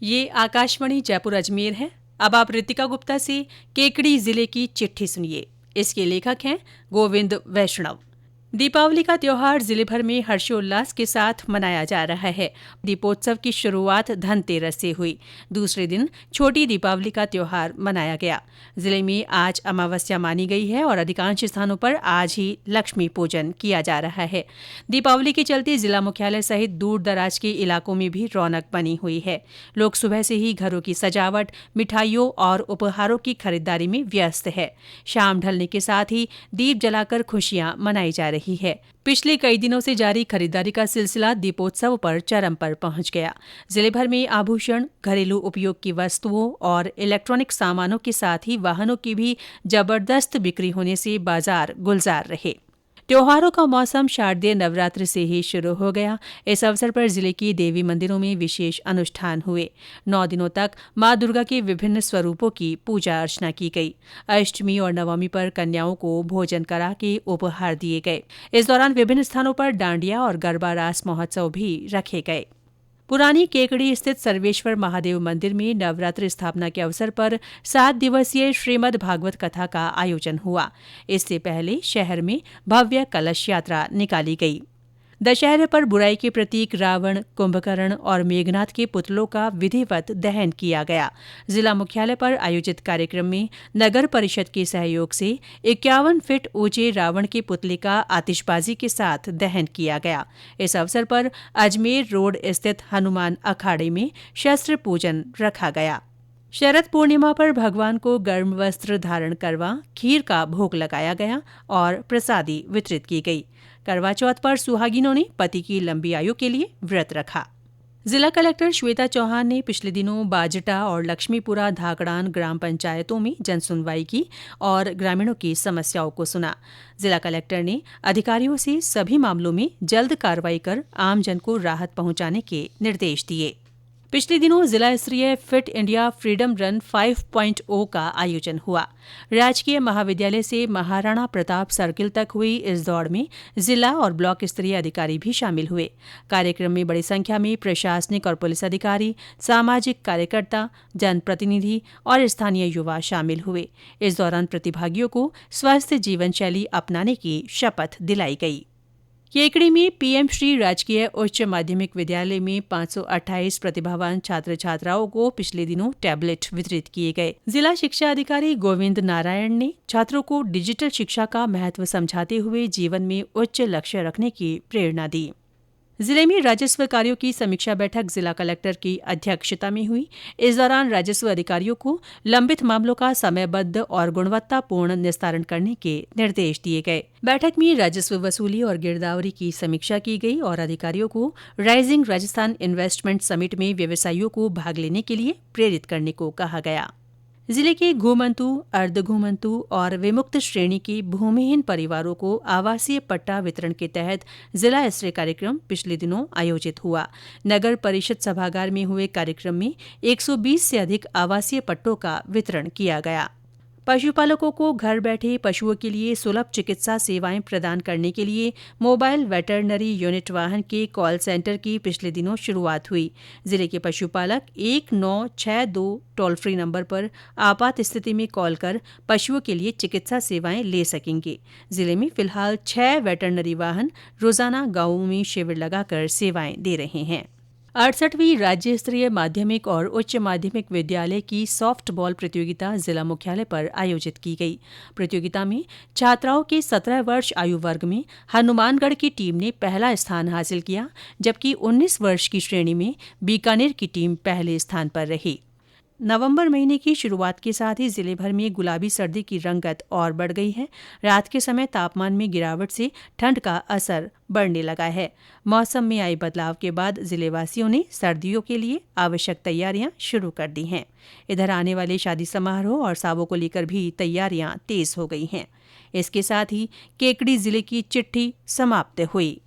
ये आकाशवाणी जयपुर अजमेर है। अब आप रितिका गुप्ता से केकड़ी जिले की चिट्ठी सुनिए। इसके लेखक हैं गोविंद वैष्णव। दीपावली का त्योहार जिले भर में हर्षोल्लास के साथ मनाया जा रहा है। दीपोत्सव की शुरुआत धनतेरस से हुई। दूसरे दिन छोटी दीपावली का त्योहार मनाया गया। जिले में आज अमावस्या मानी गई है और अधिकांश स्थानों पर आज ही लक्ष्मी पूजन किया जा रहा है। दीपावली के चलते जिला मुख्यालय सहित दूर दराज के इलाकों में भी रौनक बनी हुई है। लोग सुबह से ही घरों की सजावट, मिठाइयों और उपहारों की खरीदारी में व्यस्त है। शाम ढलने के साथ ही दीप जलाकर खुशियां मनाई जा रही है। पिछले कई दिनों से जारी खरीदारी का सिलसिला दीपोत्सव पर चरम पर पहुंच गया। जिले भर में आभूषण, घरेलू उपयोग की वस्तुओं और इलेक्ट्रॉनिक सामानों के साथ ही वाहनों की भी जबरदस्त बिक्री होने से बाजार गुलजार रहे। त्योहारों का मौसम शारदीय नवरात्र से ही शुरू हो गया। इस अवसर पर जिले की देवी मंदिरों में विशेष अनुष्ठान हुए। 9 दिनों तक मां दुर्गा के विभिन्न स्वरूपों की पूजा अर्चना की गई। अष्टमी और नवमी पर कन्याओं को भोजन करा के उपहार दिए गए। इस दौरान विभिन्न स्थानों पर डांडिया और गरबा रास महोत्सव भी रखे गए। पुरानी केकड़ी स्थित सर्वेश्वर महादेव मंदिर में नवरात्र स्थापना के अवसर पर 7 दिवसीय श्रीमद् भागवत कथा का आयोजन हुआ। इससे पहले शहर में भव्य कलश यात्रा निकाली गई। दशहरे पर बुराई के प्रतीक रावण, कुंभकर्ण और मेघनाथ के पुतलों का विधिवत दहन किया गया। जिला मुख्यालय पर आयोजित कार्यक्रम में नगर परिषद के सहयोग से 51 फीट ऊंचे रावण के पुतले का आतिशबाजी के साथ दहन किया गया। इस अवसर पर अजमेर रोड स्थित हनुमान अखाड़े में शस्त्र पूजन रखा गया। शरद पूर्णिमा पर भगवान को गर्म वस्त्र धारण करवा खीर का भोग लगाया गया और प्रसादी वितरित की गई। करवा चौथ पर सुहागिनों ने पति की लंबी आयु के लिए व्रत रखा। जिला कलेक्टर श्वेता चौहान ने पिछले दिनों बाजटा और लक्ष्मीपुरा धाकड़ान ग्राम पंचायतों में जनसुनवाई की और ग्रामीणों की समस्याओं को सुना। जिला कलेक्टर ने अधिकारियों से सभी मामलों में जल्द कार्रवाई कर आमजन को राहत पहुंचाने के निर्देश दिए। पिछले दिनों जिला स्तरीय फिट इंडिया फ्रीडम रन 5.0 का आयोजन हुआ। राजकीय महाविद्यालय से महाराणा प्रताप सर्किल तक हुई इस दौड़ में जिला और ब्लॉक स्तरीय अधिकारी भी शामिल हुए। कार्यक्रम में बड़ी संख्या में प्रशासनिक और पुलिस अधिकारी, सामाजिक कार्यकर्ता, जनप्रतिनिधि और स्थानीय युवा शामिल हुए। इस दौरान प्रतिभागियों को स्वस्थ जीवन शैली अपनाने की शपथ दिलाई गई। केकड़ी में पीएम श्री राजकीय उच्च माध्यमिक विद्यालय में 528 प्रतिभावान छात्र छात्राओं को पिछले दिनों टैबलेट वितरित किए गए। जिला शिक्षा अधिकारी गोविंद नारायण ने छात्रों को डिजिटल शिक्षा का महत्व समझाते हुए जीवन में उच्च लक्ष्य रखने की प्रेरणा दी। जिले में राजस्व कार्यों की समीक्षा बैठक जिला कलेक्टर की अध्यक्षता में हुई। इस दौरान राजस्व अधिकारियों को लंबित मामलों का समयबद्ध और गुणवत्तापूर्ण निस्तारण करने के निर्देश दिए गए। बैठक में राजस्व वसूली और गिरदावरी की समीक्षा की गई और अधिकारियों को राइजिंग राजस्थान इन्वेस्टमेंट समिट में व्यवसायियों को भाग लेने के लिए प्रेरित करने को कहा गया। जिले के घूमंतु, अर्ध घूमंतु और विमुक्त श्रेणी के भूमिहीन परिवारों को आवासीय पट्टा वितरण के तहत जिला स्तरीय कार्यक्रम पिछले दिनों आयोजित हुआ। नगर परिषद सभागार में हुए कार्यक्रम में 120 से अधिक आवासीय पट्टों का वितरण किया गया। पशुपालकों को घर बैठे पशुओं के लिए सुलभ चिकित्सा सेवाएं प्रदान करने के लिए मोबाइल वेटरनरी यूनिट वाहन के कॉल सेंटर की पिछले दिनों शुरुआत हुई। जिले के पशुपालक 1962 टोल फ्री नंबर पर आपात स्थिति में कॉल कर पशुओं के लिए चिकित्सा सेवाएं ले सकेंगे। जिले में फिलहाल 6 वेटरनरी वाहन रोजाना गांवों में शिविर लगाकर सेवाएं दे रहे हैं। 68वीं राज्य स्तरीय माध्यमिक और उच्च माध्यमिक विद्यालय की सॉफ्ट बॉल प्रतियोगिता जिला मुख्यालय पर आयोजित की गई। प्रतियोगिता में छात्राओं के 17 वर्ष आयु वर्ग में हनुमानगढ़ की टीम ने पहला स्थान हासिल किया, जबकि 19 वर्ष की श्रेणी में बीकानेर की टीम पहले स्थान पर रही। नवंबर महीने की शुरुआत के साथ ही जिले भर में गुलाबी सर्दी की रंगत और बढ़ गई है। रात के समय तापमान में गिरावट से ठंड का असर बढ़ने लगा है। मौसम में आई बदलाव के बाद जिलेवासियों ने सर्दियों के लिए आवश्यक तैयारियां शुरू कर दी हैं। इधर आने वाले शादी समारोह और सावों को लेकर भी तैयारियां तेज हो गई हैं। इसके साथ ही केकड़ी जिले की चिट्ठी समाप्त हुई।